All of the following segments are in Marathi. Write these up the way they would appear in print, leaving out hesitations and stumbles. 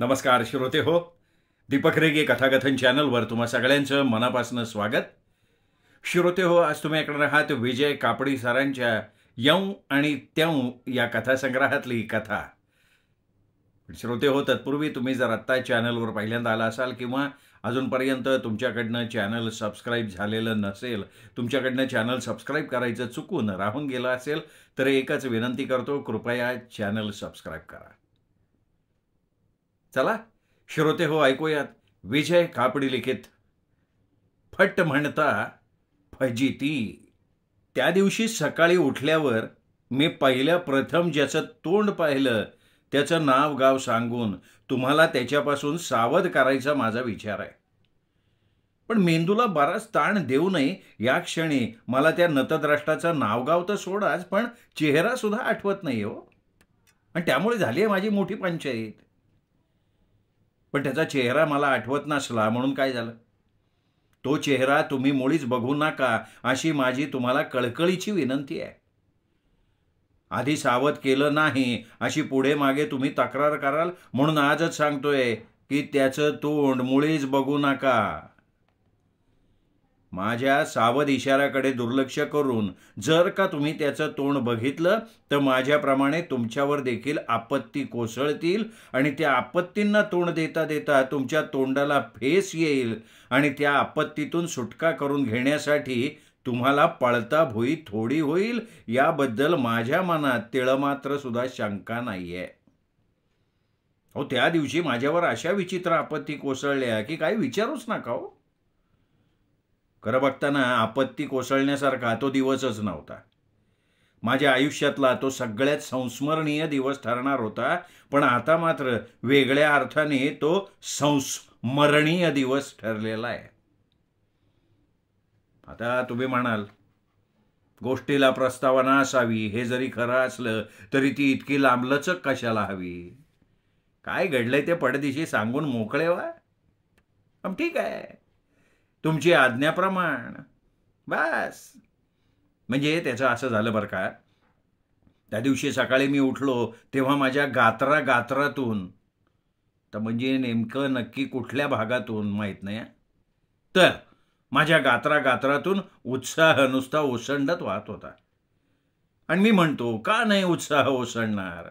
नमस्कार श्रोते हो. दीपक रेगे कथाकथन चॅनलवर तुम्हा सगळ्यांचं मनापासून स्वागत. श्रोते हो, आज तुम्ही ऐकणार आहात विजय कापडी सरांच्या यऊ आणि त्यऊ या कथासंग्रहातली कथा. श्रोते हो, तत्पूर्वी तुम्ही जर आत्ता चॅनलवर पहिल्यांदा आला असाल किंवा अजूनपर्यंत तुमच्याकडनं चॅनल सबस्क्राईब झालेलं नसेल, तुमच्याकडनं चॅनल सबस्क्राईब करायचं चुकून राहून गेलं असेल तर एकच विनंती करतो, कृपया चॅनल सबस्क्राईब करा. चला श्रोते हो, ऐकूयात विजय कापडी लिखित फट म्हणता फजिती. त्या दिवशी सकाळी उठल्यावर मी पहिल्या प्रथम ज्याचं तोंड पाहिलं त्याचं नाव गाव सांगून तुम्हाला त्याच्यापासून सावध करायचा माझा विचार आहे. पण मेंदूला बराच ताण देऊ नये या क्षणी मला त्या नतद्रष्टाचं नावगाव तर सोडाच, पण चेहरा सुद्धा आठवत नाही हो. आणि त्यामुळे झाली आहे माझी मोठी पंचायत. पण त्याचा चेहरा मला आठवत नसला म्हणून काय झालं? तो चेहरा तुम्ही मुळीच बघू नका अशी माझी तुम्हाला कळकळीची विनंती आहे. आधी सावध केलं नाही अशी पुढे मागे तुम्ही तक्रार कराल म्हणून आजच सांगतोय की त्याचं तोंड मुळीच बघू नका. माझ्या सावध इशाऱ्याकडे दुर्लक्ष करून जर का तुम्ही त्याचं तोंड बघितलं तर माझ्याप्रमाणे तुमच्यावर देखील आपत्ती कोसळतील आणि त्या आपत्तींना तोंड देता देता तुमच्या तोंडाला फेस येईल आणि त्या आपत्तीतून सुटका करून घेण्यासाठी तुम्हाला पळता भुई थोडी होईल याबद्दल माझ्या मनात तिळमात्र सुद्धा शंका नाहीये. हो, त्या दिवशी माझ्यावर अशा विचित्र आपत्ती कोसळल्या की काही विचारूच नका हो. खरं बघताना आपत्ती कोसळण्यासारखा तो दिवसच नव्हता. माझ्या आयुष्यातला तो सगळ्यात संस्मरणीय दिवस ठरणार होता, पण आता मात्र वेगळ्या अर्थाने तो संस्मरणीय दिवस ठरलेला आहे. आता तुम्ही म्हणाल गोष्टीला प्रस्तावना असावी, हे जरी खरं असलं तरी ती इतकी लांबलचक कशाला हवी? काय घडलंय ते पडदिशी सांगून मोकळे व्हा. ठीक आहे, तुमची आज्ञाप्रमाण बस. म्हणजे त्याचं असं झालं बरं का, त्या दिवशी सकाळी मी उठलो तेव्हा माझ्या गात्रातून, तर म्हणजे नेमकं नक्की कुठल्या भागातून माहीत नाही, तर माझ्या गात्रातून उत्साह नुसता ओसंडत वाहत होता. आणि मी म्हणतो, का नाही उत्साह ओसंडणार?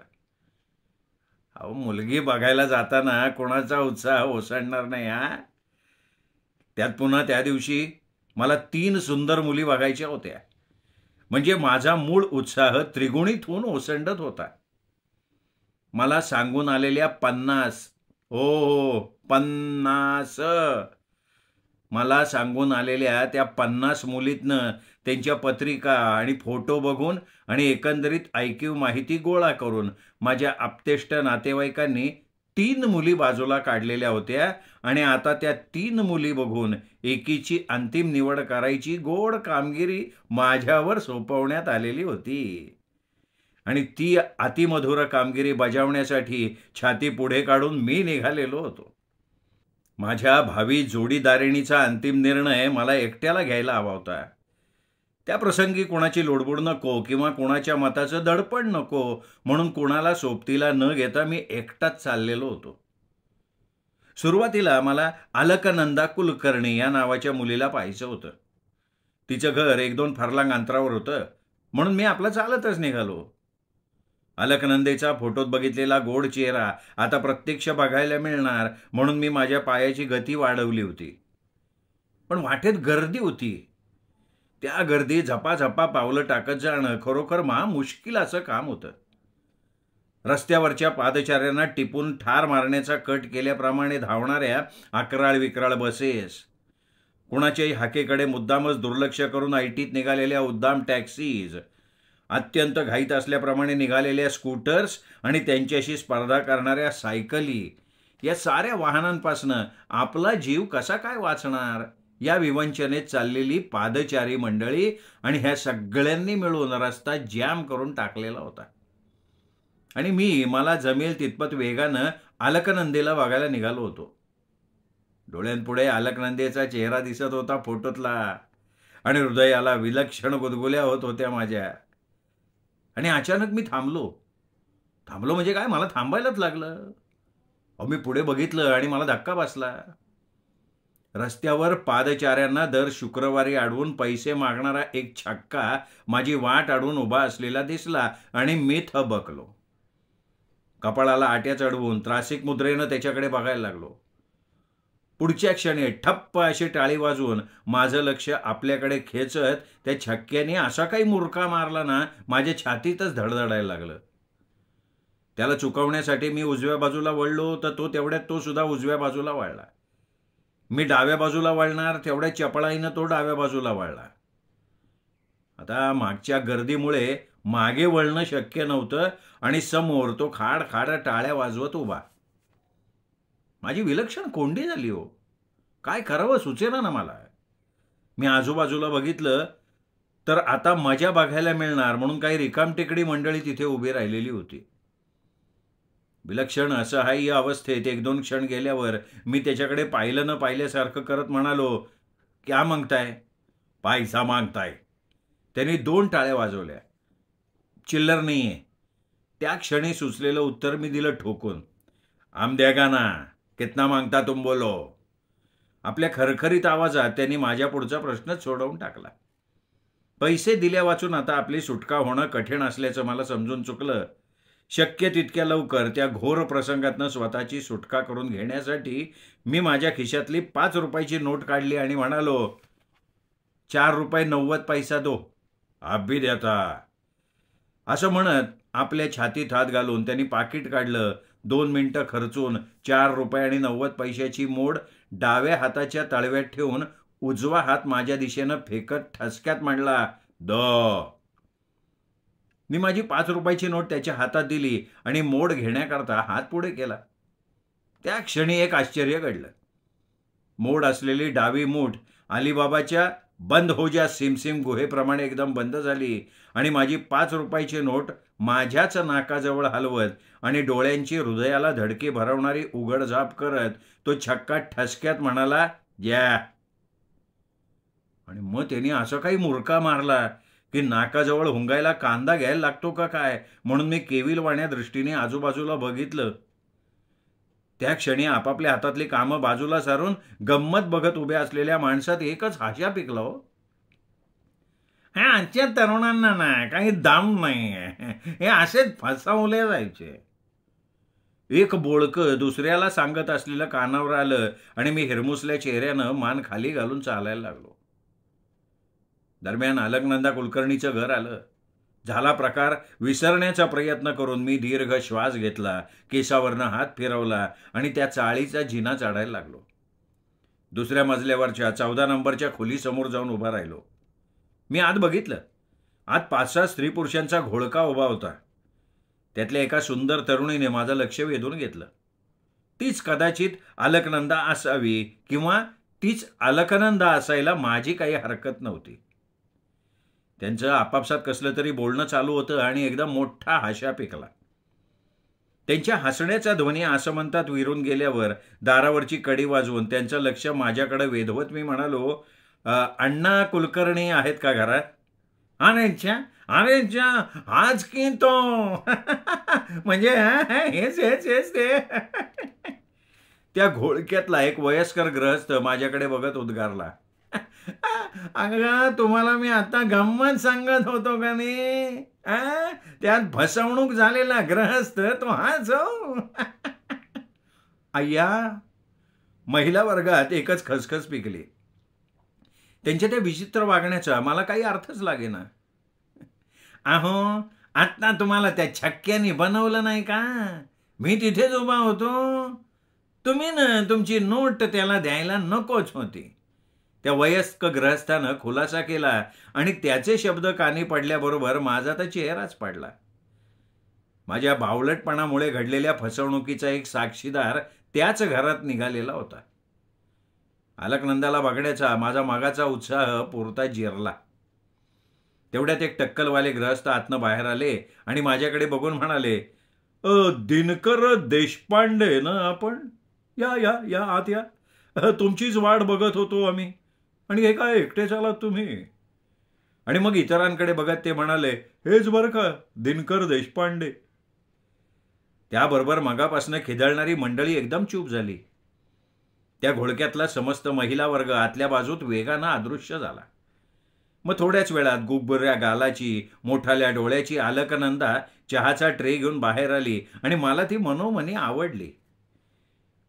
अहो, मुलगी बघायला जाताना कोणाचा उत्साह ओसंडणार नाही हा? त्यात पुन्हा त्या दिवशी मला 3 सुंदर मुली बघायच्या होत्या. म्हणजे माझा मूळ उत्साह त्रिगुणित होऊन ओसंडत होता. मला सांगून आलेल्या 50 मला सांगून आलेल्या त्या 50 मुलीतनं त्यांच्या पत्रिका आणि फोटो बघून आणि एकंदरीत ऐकीव माहिती गोळा करून माझ्या आप्तेष्ट नातेवाईकांनी 3 मुली बाजूला काढलेल्या होत्या आणि आता त्या 3 मुली बघून एकीची अंतिम निवड करायची गोड कामगिरी माझ्यावर सोपवण्यात आलेली होती. आणि ती अतिमधुर कामगिरी बजावण्यासाठी छाती पुढे काढून मी निघालेलो होतो. माझ्या भावी जोडीदारिणीचा अंतिम निर्णय मला एकट्याला घ्यायला हवा होता. त्या प्रसंगी कोणाची लोडबोड नको किंवा कोणाच्या मताचं दडपण नको म्हणून कोणाला सोबतीला न घेता मी एकटाच चाललेलो होतो. सुरुवातीला मला अलकनंदा कुलकर्णी या नावाच्या मुलीला पाहायचं होतं. तिचं घर 1-2 फरलांग अंतरावर होतं म्हणून मी आपला चालतच निघालो. अलकनंदेचा फोटोत बघितलेला गोड चेहरा आता प्रत्यक्ष बघायला मिळणार म्हणून मी माझ्या पायाची गती वाढवली होती. पण वाटेत गर्दी होती. त्या गर्दीत झपाझपा पावलं टाकत जाणं खरोखर मुश्किल असं काम होतं. रस्त्यावरच्या पादचाऱ्यांना टिपून ठार मारण्याचा कट केल्याप्रमाणे धावणाऱ्या अकराळ विक्राळ बसेस, कुणाच्याही हाकेकडे मुद्दामच दुर्लक्ष करून ऐटीत निघालेल्या उद्दाम टॅक्सीज, अत्यंत घाईत असल्याप्रमाणे निघालेल्या स्कूटर्स आणि त्यांच्याशी स्पर्धा करणाऱ्या सायकली, या साऱ्या वाहनांपासनं आपला जीव कसा काय वाचणार या विवंचनेत चाललेली पादचारी मंडळी आणि ह्या सगळ्यांनी मिळून रस्ता जॅम करून टाकलेला होता. आणि मला जमेल तितपत वेगानं अलकनंदेला बघायला निघालो होतो. डोळ्यांपुढे अलकनंदेचा चेहरा दिसत होता फोटोतला आणि हृदयाला विलक्षण गुदगुल्या होत होत्या माझ्या. आणि अचानक मी थांबलो म्हणजे काय, मला थांबायलाच लागलं. मी पुढे बघितलं आणि मला धक्का बसला. रस्त्यावर पादचाऱ्यांना दर शुक्रवारी अडवून पैसे मागणारा एक छक्का माझी वाट अडवून उभा असलेला दिसला आणि मी थबकलो. कपाळाला आट्या चढवून त्रासिक मुद्रेनं त्याच्याकडे बघायला लागलो. पुढच्या क्षणी ठप्प अशी टाळी वाजवून माझं लक्ष आपल्याकडे खेचत त्या छक्क्याने असा काही मुरका मारला ना, माझ्या छातीतच धडधडायला लागलं. त्याला चुकवण्यासाठी मी उजव्या बाजूला वळलो तर तेवढ्यात तो सुद्धा उजव्या बाजूला वळला. मी डाव्या बाजूला वळणार तेवढ्या चपळाईनं तो डाव्या बाजूला वळला. आता मागच्या गर्दीमुळे मागे वळणं शक्य नव्हतं आणि समोर तो खाड खाड टाळ्या वाजवत उभा. माझी विलक्षण कोंडी झाली हो. काय करावं सुचेना ना मला. मी आजूबाजूला बघितलं तर आता मजा बघायला मिळणार म्हणून काही रिकामटेकडी मंडळी तिथे उभी राहिलेली होती. विलक्षण असहाय्य अवस्थेत 1-2 क्षण गेल्यावर मी त्याच्याकडे पाहिलं न पाहिल्यासारखं करत म्हणालो, क्या मागताय? पैसा मागताय. त्यांनी 2 टाळ्या वाजवल्या. चिल्लर नाहीये. त्या क्षणी सुचलेलं उत्तर मी दिलं ठोकून, हम देगा ना, कितना मागता तुम बोलो. आपल्या खरखरीत आवाजात त्यांनी माझ्या पुढचा प्रश्नच सोडवून टाकला. पैसे दिल्या वाचून आता आपली सुटका होणं कठीण असल्याचं मला समजून चुकलं. शक्य तितक्या लवकर त्या घोर प्रसंगातनं स्वतःची सुटका करून घेण्यासाठी मी माझ्या खिशातली 5 रुपयाची नोट काढली आणि म्हणालो, 4 रुपये 90 पैसा दो, आप भी देता. असं म्हणत आपल्या छातीत हात घालून त्यांनी पाकिट काढलं. 2 मिनिटं खर्चून 4 रुपये आणि 90 पैशाची मोड डाव्या हाताच्या तळव्यात ठेवून उजवा हात माझ्या दिशेनं फेकत ठसक्यात म्हणला, द. मी माझी 5 रुपयाची नोट त्याच्या हातात दिली आणि मोड घेण्याकरता हात पुढे केला. त्या क्षणी एक आश्चर्य घडलं. मोड असलेली डावी मूठ अलिबाबाच्या बंद हो जा सिमसिम गुहेप्रमाणे एकदम बंद झाली आणि माझी 5 रुपयाची नोट माझ्याच नाकाजवळ हलवत आणि डोळ्यांची हृदयाला धडकी भरवणारी उघडझाप करत तो छक्का ठसक्यात म्हणाला, ज्या. आणि मग त्यांनी असं काही मुरका मारला की नाकाजवळ हुंगायला कांदा घ्यायला लागतो का काय म्हणून मी केविलवाण्या दृष्टीने आजूबाजूला बघितलं. त्या क्षणी आपापल्या हातातली कामं बाजूला सारून गंमत बघत उभ्या असलेल्या माणसात एकच हास्या पिकला हो. आजच्या तरुणांना ना काही दाम नाही, हे असेच फसवले जायचे. एक बोळकं दुसऱ्याला सांगत असलेलं कानावर आलं आणि मी हिरमुसल्या चेहऱ्यानं मान खाली घालून चालायला लागलो. दरम्यान अलकनंदा कुलकर्णीचं घर आलं. झाला प्रकार विसरण्याचा प्रयत्न करून मी दीर्घ श्वास घेतला, केसावरनं हात फिरवला आणि त्या चाळीचा जिना चढायला लागलो. दुसऱ्या मजल्यावरच्या 14 नंबरच्या खोलीसमोर जाऊन उभा राहिलो. मी आत बघितलं. आत 5-6 स्त्री पुरुषांचा घोळका उभा होता. त्यातल्या एका सुंदर तरुणीने माझं लक्ष वेधून घेतलं. तीच कदाचित अलकनंदा असावी किंवा तीच अलकनंदा असायला माझी काही हरकत नव्हती. त्यांचं आपापसात कसलं तरी बोलणं चालू होतं आणि एकदम मोठा हास्या पिकला. त्यांच्या हसण्याचा ध्वनी आसमंतात विरून गेल्यावर दारावरची कडी वाजवून त्यांचं लक्ष माझ्याकडे वेधवत मी म्हणालो, अण्णा कुलकर्णी आहेत का घरात? अरे आज की तो म्हणजे हेच ते. त्या घोळक्यातला एक वयस्कर गृहस्थ माझ्याकडे बघत उद्गारला, अगं तुम्हाला मी आता गंमत सांगत होतो का नाही, त्यात फसवणूक झालेला गृहस्थ तो हाच हो. अय्या. महिला वर्गात एकच खसखस पिकली. त्यांच्या त्या विचित्र वागण्याचा मला काही अर्थच लागेना. अहो, आता तुम्हाला त्या छक्क्याने बनवलं नाही का? मी तिथेच उभा होतो. तुम्ही ना तुमची नोट त्याला द्यायला नकोच होती. त्या वयस्क गृहस्थानं खुलासा केला आणि त्याचे शब्द कानी पडल्याबरोबर माझा तर चेहराच पडला. माझ्या बावलटपणामुळे घडलेल्या फसवणुकीचा एक साक्षीदार त्याच घरात निघालेला होता. अलकनंदाला बघण्याचा माझा मागाचा उत्साह पुरता जिरला. तेवढ्यात एक टक्कलवाले गृहस्थ आतनं बाहेर आले आणि माझ्याकडे बघून म्हणाले, दिनकर देशपांडे ना आपण? या आत या. तुमचीच वाट बघत होतो आम्ही. आणि हे काय एकटेच आलात तुम्ही? आणि मग इतरांकडे बघत ते म्हणाले, हेच बरं का दिनकर देशपांडे. त्याबरोबर मगापासून खिदळणारी मंडळी एकदम चूप झाली. त्या घोळक्यातला समस्त महिला वर्ग आतल्या बाजूत वेगानं अदृश्य झाला. मग थोड्याच वेळात गुब्बऱ्या गालाची, मोठाल्या डोळ्याची अलकनंदा चहाचा ट्रे घेऊन बाहेर आली आणि मला ती मनोमनी आवडली.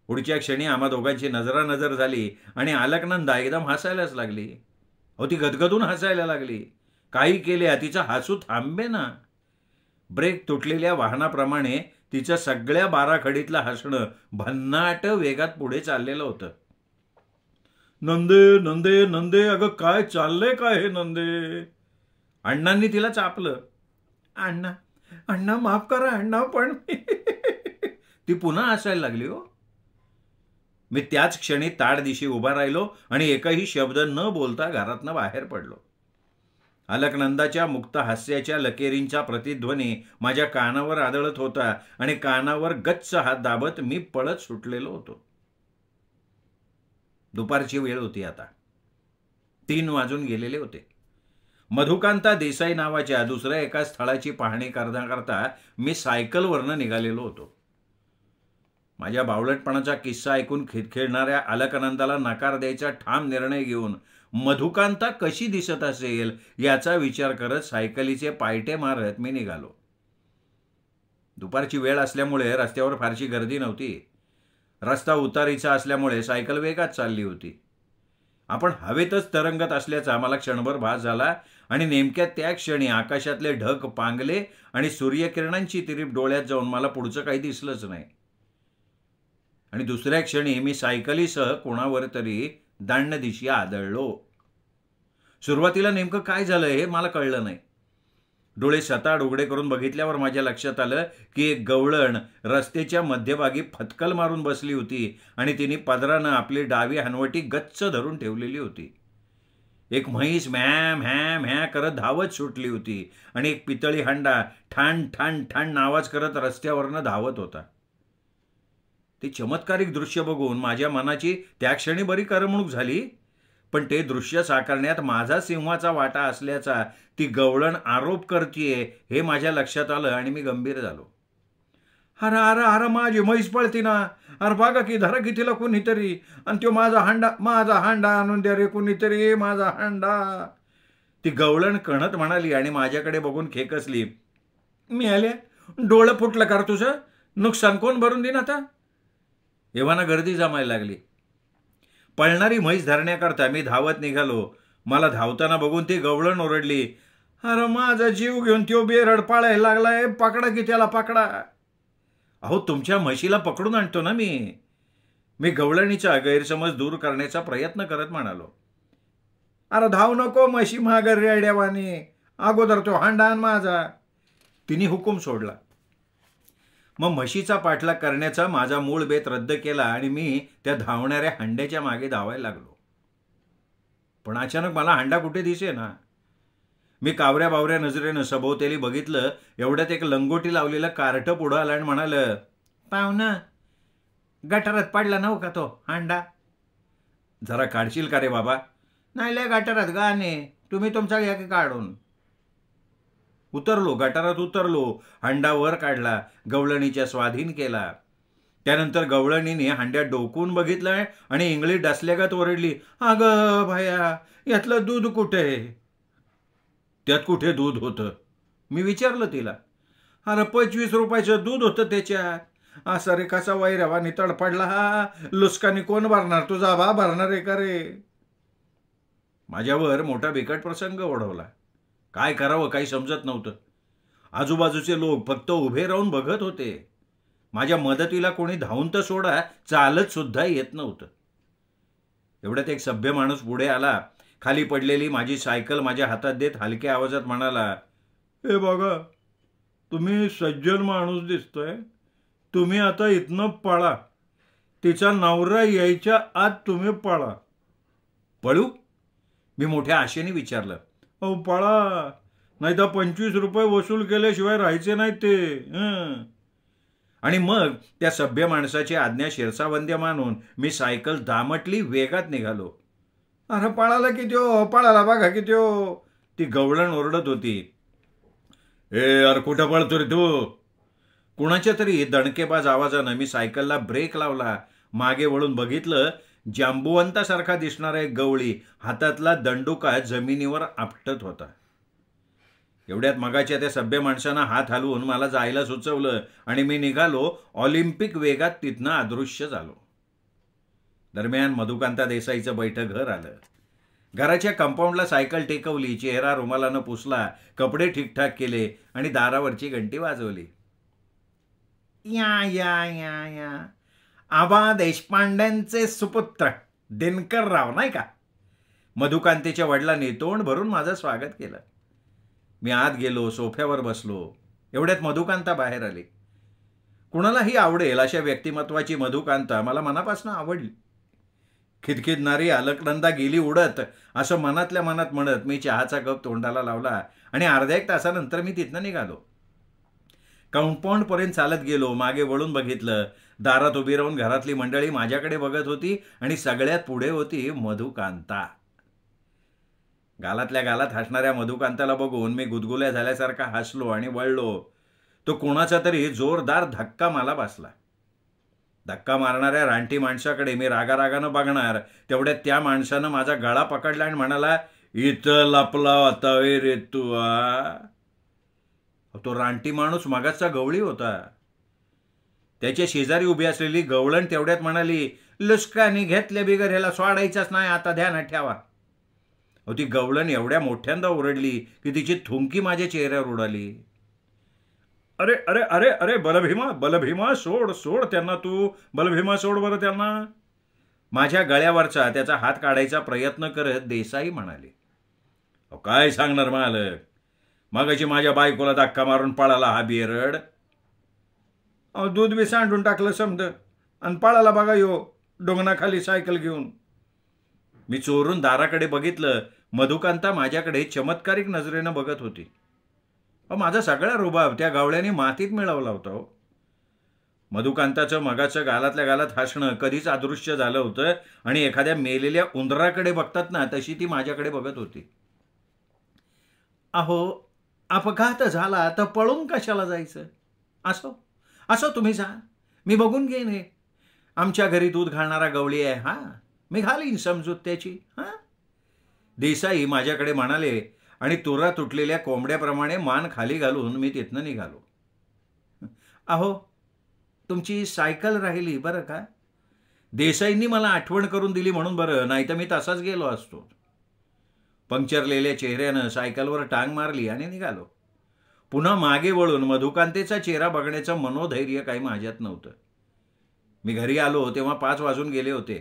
पुढच्या क्षणी आम्हा दोघांची नजरानजर झाली आणि अलकनंदा एकदम हसायलाच लागली. ती गदगदून हसायला लागली. काही केल्या तिचं हसू थांबे ना. ब्रेक तुटलेल्या वाहनाप्रमाणे तिचं सगळ्या बाराखडीतलं हसणं भन्नाट वेगात पुढे चाललेलं होतं. नंदे नंदे नंदे, अगं काय चाललंय काय हे नंदे? अण्णांनी तिला चापलं. अण्णा अण्णा माफ करा अण्णा, पण ती पुन्हा हसायला लागली. हो, मी त्याच क्षणी ताडदिशी उभा राहिलो आणि एकही शब्द न बोलता घरातनं बाहेर पडलो. अलकनंदाच्या मुक्त हास्याच्या लकेरींचा प्रतिध्वनी माझ्या कानावर आदळत होता आणि कानावर गच्च हात दाबत मी पळत सुटलेलो होतो. दुपारची वेळ होती. आता 3 वाजून गेलेले होते. मधुकांता देसाई नावाच्या दुसऱ्या एका स्थळाची पाहणी करता मी सायकलवरनं निघालेलो होतो. माझ्या बावळटपणाचा किस्सा ऐकून खिदखेडणाऱ्या अलकनंदाला नकार द्यायचा ठाम निर्णय घेऊन मधुकांता कशी दिसत असेल याचा विचार करत सायकलीचे पायटे मारत मी निघालो. दुपारची वेळ असल्यामुळे रस्त्यावर फारशी गर्दी नव्हती. रस्ता उतारीचा असल्यामुळे सायकल वेगात चालली होती. आपण हवेतच तरंगत असल्याचा मला क्षणभर भास झाला आणि नेमक्या त्या क्षणी आकाशातले ढग पांगले आणि सूर्यकिरणांची तिरीप डोळ्यात जाऊन मला पुढचं काही दिसलंच नाही. आणि दुसऱ्या क्षणी मी सायकलीसह कोणावर तरी दांडदिशी आदळलो. सुरुवातीला नेमकं काय झालं हे मला कळलं नाही. डोळे सताड उघडे करून बघितल्यावर माझ्या लक्षात आलं की एक गवळण रस्त्याच्या मध्यभागी फटकल मारून बसली होती आणि तिने पदरानं आपली डावी हनवटी गच्च धरून ठेवलेली होती. एक म्हैस म्या म्या म्या करत धावत सुटली होती आणि एक पितळी हंडा ठाण ठाण ठाण आवाज करत रस्त्यावरनं धावत होता. ते चमत्कारिक दृश्य बघून माझ्या मनाची त्या क्षणी बरी करमणूक झाली, पण ते दृश्य साकारण्यात माझा सिंहाचा वाटा असल्याचा ती गवळण आरोप करतीये हे माझ्या लक्षात आलं आणि मी गंभीर झालो. अरे अरे अरे, माझी म्हैस पळती ना, अरे बघा की, धरा की तिला कोणीतरी, आणि तो माझा हांडा आणून द्या रे कोणीतरी, माझा हांडा. ती गवळण कणत म्हणाली आणि माझ्याकडे बघून खेकसली. मी आले, डोळं फुटलं कर तुझं, नुकसान कोण भरून देईन आता? एव्हाना गर्दी जमायला लागली. पळणारी म्हैस धरण्याकरता मी धावत निघालो. मला धावताना बघून ती गवळण ओरडली, अरे माझा जीव घेऊन त्यो बेरड पाळायला लागलाय, पकडा की त्याला, पकडा. अहो, तुमच्या म्हशीला पकडून आणतो ना मी. मी गवळणीचा गैरसमज दूर करण्याचा प्रयत्न करत म्हणालो. अरे धाव नको म्हशी मागर रेड्यावानी, अगोदर तो हांडा आण माझा. तिने हुकूम सोडला. मग म्हशीचा पाठलाग करण्याचा माझा मूळ बेत रद्द केला आणि मी त्या धावणाऱ्या हंड्याच्या मागे धावायला लागलो. पण अचानक मला हंडा कुठे दिसे ना. मी कावऱ्या बावऱ्या नजरेनं सभोवतेली बघितलं. एवढ्यात एक लंगोटी लावलेलं कार्ट पुढं आलं आणि म्हणालं, पाहुणं, गटारात पडला नव्ह का तो हांडा? जरा काढशील का रे बाबा? नाही लय गटारात गाणे, तुम्ही तुमचा घ्या की काढून. गटारात उतरलो. हंडा वर काढला, गवळणीच्या स्वाधीन केला. त्यानंतर गवळणीने हांड्यात डोकून बघितलं आणि इंगळी डसल्यागत ओरडली, अगं भाया, यातलं दूध कुठे? त्यात कुठे दूध होतं? मी विचारलं तिला. अरे 25 रुपयाचं दूध होतं त्याच्यात. असा रे कसा वैरावानी तडपडला हा, लुस्कानी कोण भरणार? तुझा बा भरणार आहे का रे? माझ्यावर मोठा बिकट प्रसंग ओढवला. काय करावं काही समजत नव्हतं. आजूबाजूचे लोक फक्त उभे राहून बघत होते. माझ्या मदतीला कोणी धावून तर सोडा, चालत सुद्धा येत नव्हतं. एवढ्यात एक सभ्य माणूस पुढे आला. खाली पडलेली माझी सायकल माझ्या हातात देत हलक्या आवाजात म्हणाला, हे बघा, तुम्ही सज्जन माणूस दिसतोय, तुम्ही आता इथनं पळा. तिचा नवरा यायच्या आत तुम्ही पळा. पळू? मी मोठ्या आशेने विचारलं. अहो पळा, नाही तर 25 रुपये वसूल केल्याशिवाय राहायचे नाही ते. आणि मग त्या सभ्य माणसाची आज्ञा शिरसावंद्य मानून मी सायकल दामटली, वेगात निघालो. अरे पळाला की त्यो, पळाला बघा की त्यो, ती गवळण ओरडत होती. ए अरे कुठं पळतो रे तू? कुणाच्या तरी दणकेबाज आवाजानं मी सायकलला ब्रेक लावला. मागे वळून बघितलं, जांबुवंतासारखा दिसणारा एक गवळी हातातला दंडुका जमिनीवर आपटत होता. एवढ्यात मगाच्या त्या सभ्य माणसानं हात हलवून मला जायला सुचवलं आणि मी निघालो. ऑलिम्पिक वेगात तिथनं अदृश्य झालो. दरम्यान मधुकांता देसाईचं बैठक घर आलं. घराच्या कंपाऊंडला सायकल टेकवली, चेहरा रुमालानं पुसला, कपडे ठीकठाक केले आणि दारावरची घंटी वाजवली. या या या या आबा देशपांड्यांचे सुपुत्र दिनकरराव नाही का? मधुकांतेच्या वडिलांनी तोंड भरून माझं स्वागत केलं. मी आत गेलो, सोफ्यावर बसलो. एवढ्यात मधुकांता बाहेर आली. कुणालाही आवडेल अशा व्यक्तिमत्वाची मधुकांता मला मनापासून आवडली. खिदखिदणारी अलकनंदा गेली उडत असं मनातल्या मनात म्हणत मी चहाचा कप तोंडाला लावला आणि अर्ध्या एक तासानंतर मी तिथनं निघालो. कंपाऊंडपर्यंत चालत गेलो. मागे वळून बघितलं. दारात उभी राहून घरातली मंडळी माझ्याकडे बघत होती आणि सगळ्यात पुढे होती मधुकांता. गालातल्या गालात हसणाऱ्या मधुकांताला बघून मी गुदगुल्या झाल्यासारखा हसलो आणि वळलो. तो कोणाचा तरी जोरदार धक्का मला बसला. धक्का मारणाऱ्या रानटी माणसाकडे मी रागारागानं बघणार तेवढ्यात त्या माणसानं माझा गळा पकडला आणि म्हणाला, इथं लपला होता रे तू? तो रानटी माणूस मगाचा गवळी होता. त्याच्या शेजारी उभी असलेली गवळण तेवढ्यात म्हणाली, लुस्कानी घेतल्या बिगर ह्याला सोडायचाच नाही, आता ध्यानात ठेवा. ती गवळण एवढ्या मोठ्यांदा ओरडली की तिची थुंकी माझ्या चेहऱ्यावर उडाली. अरे अरे अरे अरे बलभीमा बलभीमा, सोड सोड त्यांना, तू बलभीमा सोड बरं त्यांना. माझ्या गळ्यावरचा त्याचा हात काढायचा प्रयत्न करत देसाई म्हणाले, काय सांगणार मालक, मगाशी माझ्या बायकोला धक्का मारून पळाला हा बिरड. दूध बी सांडून टाकलं समज आणि पळाला बघा यो डोंगणाखाली सायकल घेऊन. मी चोरून दाराकडे बघितलं. मधुकांता माझ्याकडे चमत्कारिक नजरेनं बघत होती. माझा सगळा रुबाब त्या गावळ्याने मातीत मिळवला होता. मधुकांताचं मगाचं गालातल्या गालात हसणं कधीच अदृश्य झालं होतं आणि एखाद्या मेलेल्या उंदराकडे बघतात ना तशी ती माझ्याकडे बघत होती. अहो, अपघात झाला तर पळून कशाला जायचं? असो असो, तुम्ही जा, मी बघून घेईन. हे आमच्या घरी दूध घालणारा गवळी आहे, हा मी घालीन समजूत त्याची. हा, देसाई माझ्याकडे म्हणाले आणि तुरा तुटलेल्या कोंबड्याप्रमाणे मान खाली घालून मी तिथनं निघालो. अहो, तुमची सायकल राहिली बरं का? देसाईंनी मला आठवण करून दिली म्हणून बरं, नाही तर मी तसाच गेलो असतो. पंक्चरलेल्या चेहऱ्यानं सायकलवर टांग मारली आणि निघालो. पुन्हा मागे वळून मधुकांतेचा चेहरा बघण्याचं मनोधैर्य काही माझ्यात नव्हतं. मी घरी आलो तेव्हा 5 वाजून गेले होते.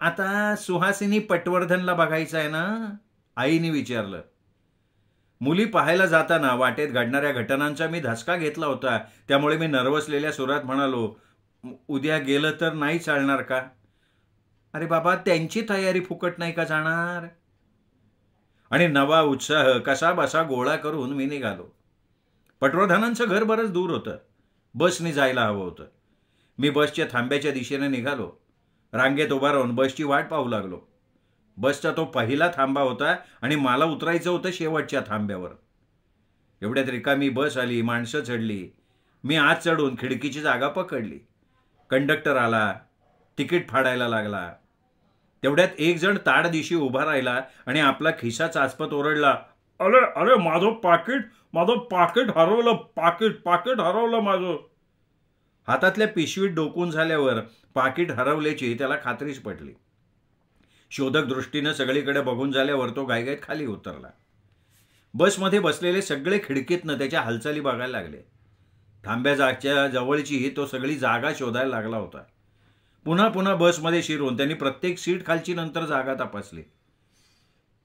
आता सुहासिनी पटवर्धनला बघायचं आहे ना? आईने विचारलं. मुली पाहायला जाताना वाटेत घडणाऱ्या घटनांचा मी धसका घेतला होता, त्यामुळे मी नर्वसलेल्या सुरात म्हणालो, उद्या गेलं तर नाही चालणार का? अरे बाबा, त्यांची तयारी फुकट नाही का जाणार? आणि नवा उत्साह कसा बसा गोळा करून मी निघालो. पटवर्धनांचं घर बरंच दूर होतं. बसने जायला हवं होतं. मी बसच्या थांब्याच्या दिशेने निघालो. रांगेत उभा राहून बसची वाट पाहू लागलो. बसचा तो पहिला थांबा होता आणि मला उतरायचं होतं शेवटच्या थांब्यावर. एवढ्यात रिकामी बस आली, माणसं चढली. मी आत चढून खिडकीची जागा पकडली. कंडक्टर आला, तिकीट फाडायला लागला. तेवढ्यात एक जण ताड दिशी उभा राहिला आणि आपला खिसा चाचपत ओरडला, अरे अरे माझं पाकिट हरवलं, पाकिट हरवलं माझं. हातातल्या पिशवीत डोकून झाल्यावर पाकिट हरवल्याची त्याला खात्रीच पटली. शोधक दृष्टीनं सगळीकडे बघून झाल्यावर तो गायगायत खाली उतरला. बसमध्ये बसलेले सगळे खिडकीतनं त्याच्या हालचाली बघायला लागले. थांब्याच्या जवळची तो सगळी जागा शोधायला लागला होता. पुन्हा पुन्हा बसमध्ये शिरून त्यांनी प्रत्येक सीट खालची नंतर जागा तपासली.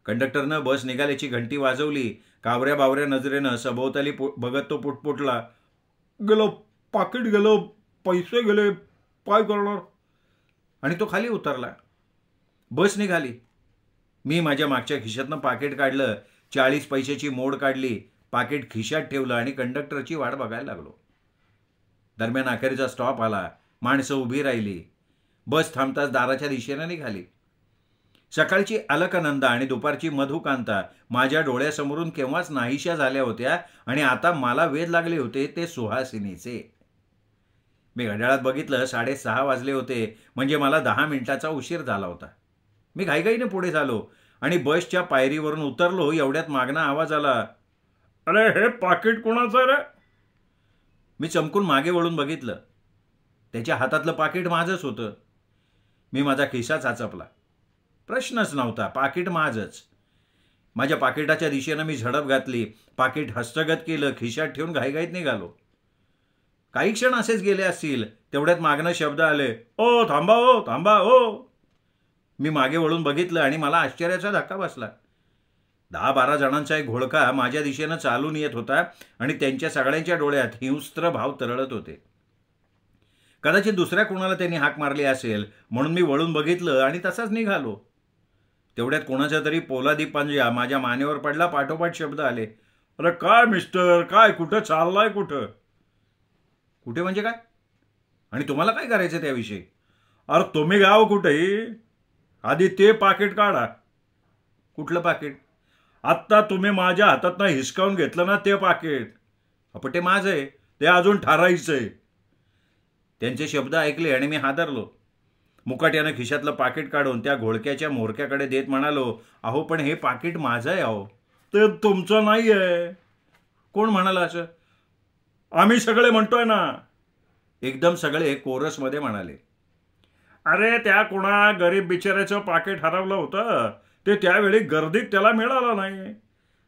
कंडक्टरनं बस निघाल्याची घंटी वाजवली. कावऱ्या बावऱ्या नजरेनं सभोवताली बघत तो पुटपुटला, गेलो पाकिट, गेलो पैसे गेले, काय करणार? आणि तो खाली उतरला. बस निघाली. मी माझ्या मागच्या खिशातनं पाकिट काढलं. 40 पैशाची मोड काढली, पाकिट खिशात ठेवलं आणि कंडक्टरची वाट बघायला लागलो. दरम्यान अखेरचा स्टॉप आला. माणसं उभी राहिली. बस थांबताच दाराच्या दिशेने निघाली. सकाळची अलकनंदा आणि दुपारची मधुकांता माझ्या डोळ्यासमोरून केव्हाच नाहीशा झाल्या होत्या आणि आता मला वेध लागले होते ते सुहासिनीचे. मी घड्याळात बघितलं, 6:30 वाजले होते, म्हणजे मला 10 मिनिटाचा उशीर झाला होता. मी घाईघाईने पुढे झालो आणि बसच्या पायरीवरून उतरलो. एवढ्यात मागणं आवाज आला, "अरे, हे पाकिट कोणाचं रे?" मी चमकून मागे वळून बघितलं. त्याच्या हातातलं पाकिट माझंच होतं. मी माझा खिसा चाचपला. प्रश्नच नव्हता, पाकिट माझंच. माझ्या पाकिटाच्या दिशेनं मी झडप घातली. पाकिट हस्तगत केलं, खिशात ठेवून घाईघाईत निघालो. काही क्षण असेच गेले असतील. तेवढ्यात मागणं शब्द आले, "ओ थांबा, ओ थांबा, ओ." मी मागे वळून बघितलं आणि मला आश्चर्याचा धक्का बसला. 10-12 जणांचा एक घोळका माझ्या दिशेनं चालून येत होता आणि त्यांच्या सगळ्यांच्या डोळ्यात हिंस्त्र भाव तरळत होते. कदाचित दुसऱ्या कोणाला त्यांनी हाक मारली असेल म्हणून मी वळून बघितलं आणि तसाच निघालो. तेवढ्यात कोणाचा तरी पोलादी पंजा माझ्या मानेवर पडला. पाठोपाठ शब्द आले, "अरे काय मिस्टर, काय, कुठं चाललाय, कुठं?" कुठे म्हणजे काय? आणि तुम्हाला काय करायचं त्याविषयी? "अरे तुम्ही गाव कुठेही, आधी ते पाकिट काढा." "कुठलं पाकिट?" "आत्ता तुम्ही माझ्या हातातनं हिसकावून घेतलं ना ते पाकिट." "पण ते माझं आहे, ते अजून ठरायचंय." त्यांचे शब्द ऐकले आणि मी हादरलो. मुकाट्यानं खिशातलं पाकिट काढून त्या घोळक्याच्या म्होरक्याकडे देत म्हणालो, "अहो, पण हे पाकिट माझं आहे अहो." "ते तुमचं नाही आहे." "कोण म्हणालं असं?" "आम्ही सगळे म्हणतोय ना." एकदम सगळे कोरसमध्ये म्हणाले. "अरे, त्या कोणा गरीब बिचाऱ्याचं पाकिट हरवलं होतं. ते त्यावेळी गर्दीत त्याला मिळालं नाही.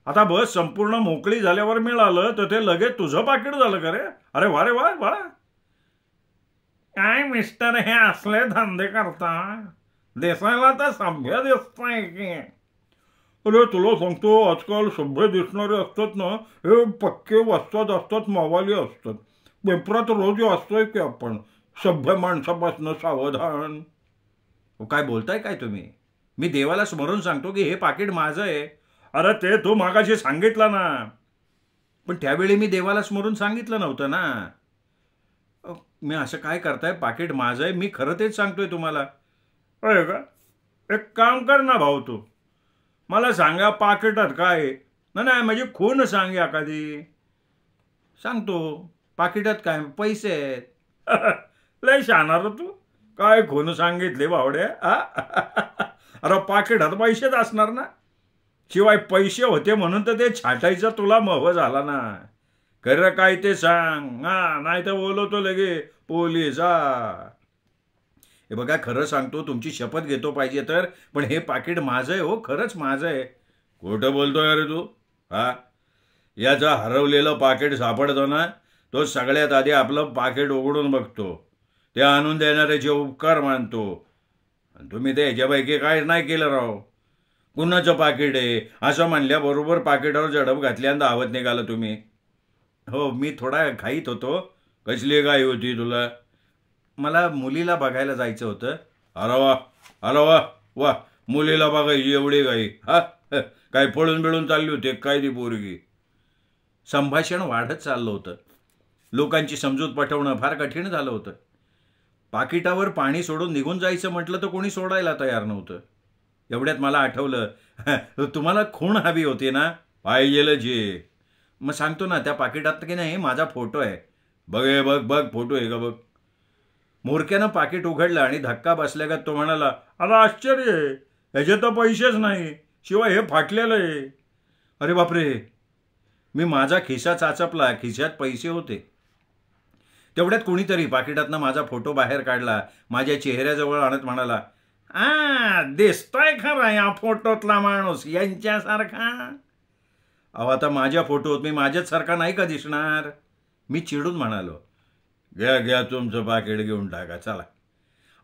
आता बस संपूर्ण मोकळी झाल्यावर मिळालं तर ते लगेच तुझं पाकिट झालं का रे? अरे वा रे वा वा." "काय मिस्टर, हे असले धंदे करता? दिसायला तर सभ्य दिसताय की." "अरे तुला सांगतो, आजकाल सभ्य दिसणारे असतात ना, हे पक्के वस्ताद असतात, मावाली असतात. पेपरात रोज वाचतोय की आपण, सभ्य माणसापासून सावधान." काय बोलताय काय तुम्ही? मी देवाला स्मरून सांगतो की हे पाकिट माझं आहे." "अरे ते तू मागाशी सांगितलं ना." "पण त्यावेळी मी देवाला स्मरून सांगितलं नव्हतं ना." "मी असं काय करताय, पाकिट माझं आहे, मी खरं तेच सांगतोय तुम्हाला." "होय का? एक काम कर ना भाऊ, तू मला सांगा पाकिटात काय आहे?" नाही म्हणजे खून सांग एखादी." "सांगतो, पाकिटात काय, पैसे आहेत." "लय शहाणा रे तू, काय खून सांगितले बावड्या." "अरे पाकिटात पैसेच असणार ना, शिवाय पैसे होते म्हणून तर ते छाटायचा तुला मोह झाला ना. खरं काय ते सांग, हा, नाही तर बोलवतो लगे पोलीस." "हे बघा, खरं सांगतो, तुमची शपथ घेतो पाहिजे तर, पण हे पाकिट माझं आहे हो, खरंच माझं आहे." "खोटं बोलतोय अरे तू? हा, याचं हरवलेलं पाकिट सापडतो ना, तो सगळ्यात आधी आपलं पाकिट उघडून बघतो, ते आणून देणाऱ्याचे उपकार मानतो. तुम्ही ते ह्याच्यापैकी काय नाही केलं राव. कुणाचं पाकिट आहे असं म्हणल्याबरोबर पाकिटावर झडप घातल्यानं धावत निघाला तुम्ही." "हो, मी थोडा घाईत होतो." "कसली घाई होती तुला?" "मला मुलीला बघायला जायचं होतं." "अरे वा, अरे वा वा, मुलीला बघायची एवढी घाई? हा, काय पळून बिळून चालली होती काय ती पोरगी?" संभाषण वाढत चाललं होतं. लोकांची समजूत पटवणं फार कठीण झालं होतं. पाकिटावर पाणी सोडून निघून जायचं म्हटलं तर कोणी सोडायला तयार नव्हतं. एवढ्यात मला आठवलं, "तुम्हाला खूण हवी होती ना?" "पाहिजेल जे." "मग सांगतो ना, त्या पाकिटात की नाही माझा फोटो आहे." "बघ हे, बघ बघ, फोटो आहे का बघ." मोरक्यानं पाकिट उघडलं आणि धक्का बसल्यागत तो म्हणाला, "अरे आश्चर्य आहे, ह्याचे तर पैसेच नाही, शिवाय हे फाटलेलं आहे." अरे बापरे, मी माझा खिसा चाचपला. खिशात पैसे होते. तेवढ्यात कोणीतरी पाकिटातनं माझा फोटो बाहेर काढला, माझ्या चेहऱ्याजवळ आणत म्हणाला, दिसतोय खरा या फोटोतला माणूस यांच्यासारखा." "अहो, आता माझ्या फोटोत मी माझ्याच सारखा नाही का दिसणार?" मी चिडून म्हणालो. "घ्या घ्या, तुमचं पाकिट घेऊन टाका, चला."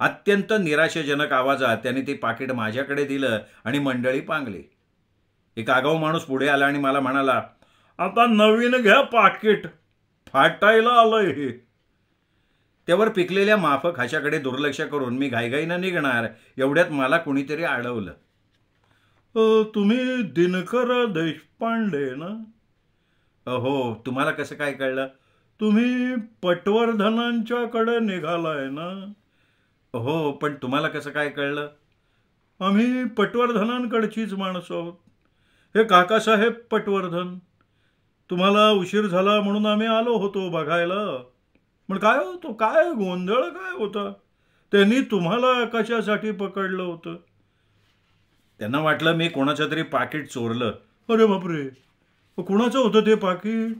अत्यंत निराशाजनक आवाजात त्याने ते पाकिट माझ्याकडे दिलं आणि मंडळी पांगली. एक आगाऊ माणूस पुढे आला आणि मला म्हणाला, "आता नवीन घ्या पाकिट, फाटायला आलंय हे." त्यावर पिकलेल्या माफक हाशाकडे दुर्लक्ष करून मी घाईघाईनं निघणार. एवढ्यात मला कुणीतरी अडवलं. "तुम्ही दिनकर देशपांडे ना?" "हो, तुम्हाला कसं काय कळलं?" "तुम्ही पटवर्धनांच्याकडे निघालाय ना?" "हो, पण तुम्हाला कसं काय कळलं?" आम्ही पटवर्धनांकडचीच माणसं आहोत. हे काकासाहेब पटवर्धन. तुम्हाला उशीर झाला म्हणून आम्ही आलो होतो बघायला. पण काय होतो, काय गोंधळ काय होता? त्यांनी तुम्हाला कशासाठी पकडलं होतं? त्यांना वाटलं मी कोणाचं तरी पाकिट चोरलं. अरे बापरे, कुणाचं होतं ते पाकिट?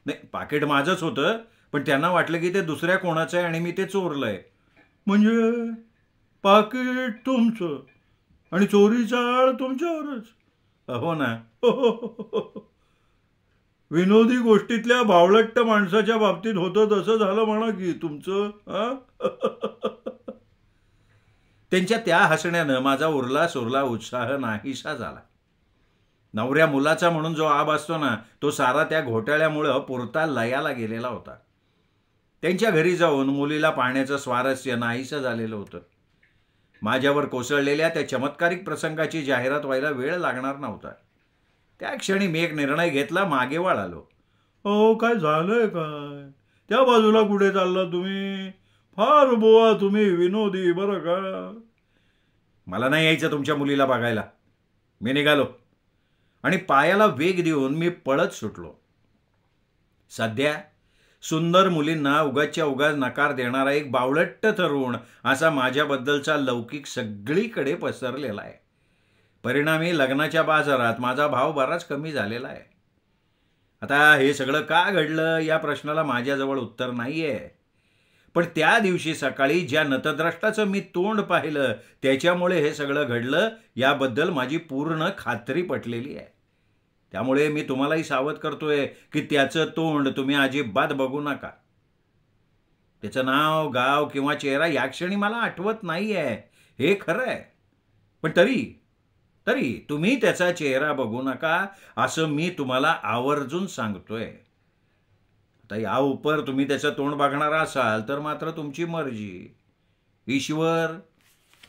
नाही, पाकिट माझंच होतं, पण त्यांना वाटलं की ते दुसऱ्या कोणाचं आहे आणि मी ते चोरलंय. म्हणजे पाकिट तुमचं आणि चोरीचा आळ तुमच्यावरच? हो ना. विनोदी गोष्टीतल्या बावळट्ट माणसाच्या बाबतीत होतं तसं झालं म्हणा की तुमचं. त्यांच्या त्या हसण्यानं माझा उरला सुरला उत्साह नाहीसा झाला. नवऱ्या मुलाचा म्हणून जो आब असतो ना, तो सारा त्या घोटाळ्यामुळं पुरता लयाला गेलेला होता. त्यांच्या घरी जाऊन मुलीला पाहण्याचं स्वारस्य नाहीसं झालेलं होतं. माझ्यावर कोसळलेल्या त्या चमत्कारिक प्रसंगाची जाहिरात व्हायला वेळ लागणार नव्हता. त्या क्षणी मी एक निर्णय घेतला, मागे वळालो. हो, काय झालंय काय? त्या बाजूला कुठे चालला तुम्ही? फार बोवा तुम्ही विनोदी बरं का. मला नाही यायचं तुमच्या मुलीला बघायला. मी निघालो आणि पायाला वेग देऊन मी पळत सुटलो. सध्या सुंदर मुलींना उगाचच्या उगाच नकार देणारा एक बावळट्ट तरुण असा माझ्याबद्दलचा लौकिक सगळीकडे पसरलेला आहे. परिणामी लग्नाच्या बाजारात माझा भाव बराच कमी झालेला आहे. आता हे सगळं का घडलं या प्रश्नाला माझ्याजवळ उत्तर नाहीये. पण त्या दिवशी सकाळी ज्या नतद्रष्टाचं मी तोंड पाहिलं त्याच्यामुळे हे सगळं घडलं याबद्दल माझी पूर्ण खात्री पटलेली आहे. त्यामुळे मी तुम्हालाही सावध करतोय की त्याचं तोंड तुम्ही अजिबात बघू नका. त्याचं नाव, गाव किंवा चेहरा या क्षणी मला आठवत नाहीये, हे खरं आहे. पण तरी तुम्ही त्याचा चेहरा बघू नका असं मी तुम्हाला आवर्जून सांगतोय. आता या उपर तुम्ही त्याचं तोंड बघणार असाल तर मात्र तुमची मर्जी. ईश्वर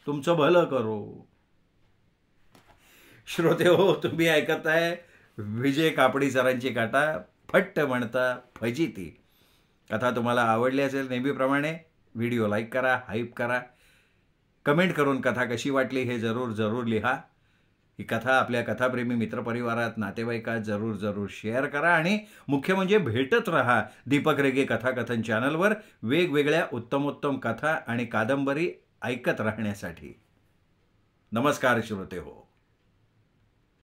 तुमचं भलं करो. श्रोते हो, तुम्ही ऐकताय विजय कापडी सरांची कथा फट्ट म्हणता फजिती. कथा तुम्हाला आवडली असेल नेहमीप्रमाणे व्हिडिओ लाईक करा, हाईप करा, कमेंट करून कथा कशी वाटली हे जरूर लिहा. ही कथा आपल्या कथाप्रेमी मित्रपरिवारात, नातेवाईकात जरूर शेअर करा आणि मुख्य म्हणजे भेटत रहा दीपक रेगे कथाकथन चॅनलवर वेगवेगळ्या उत्तमोत्तम कथा आणि कादंबरी ऐकत राहण्यासाठी. नमस्कार श्रोते हो.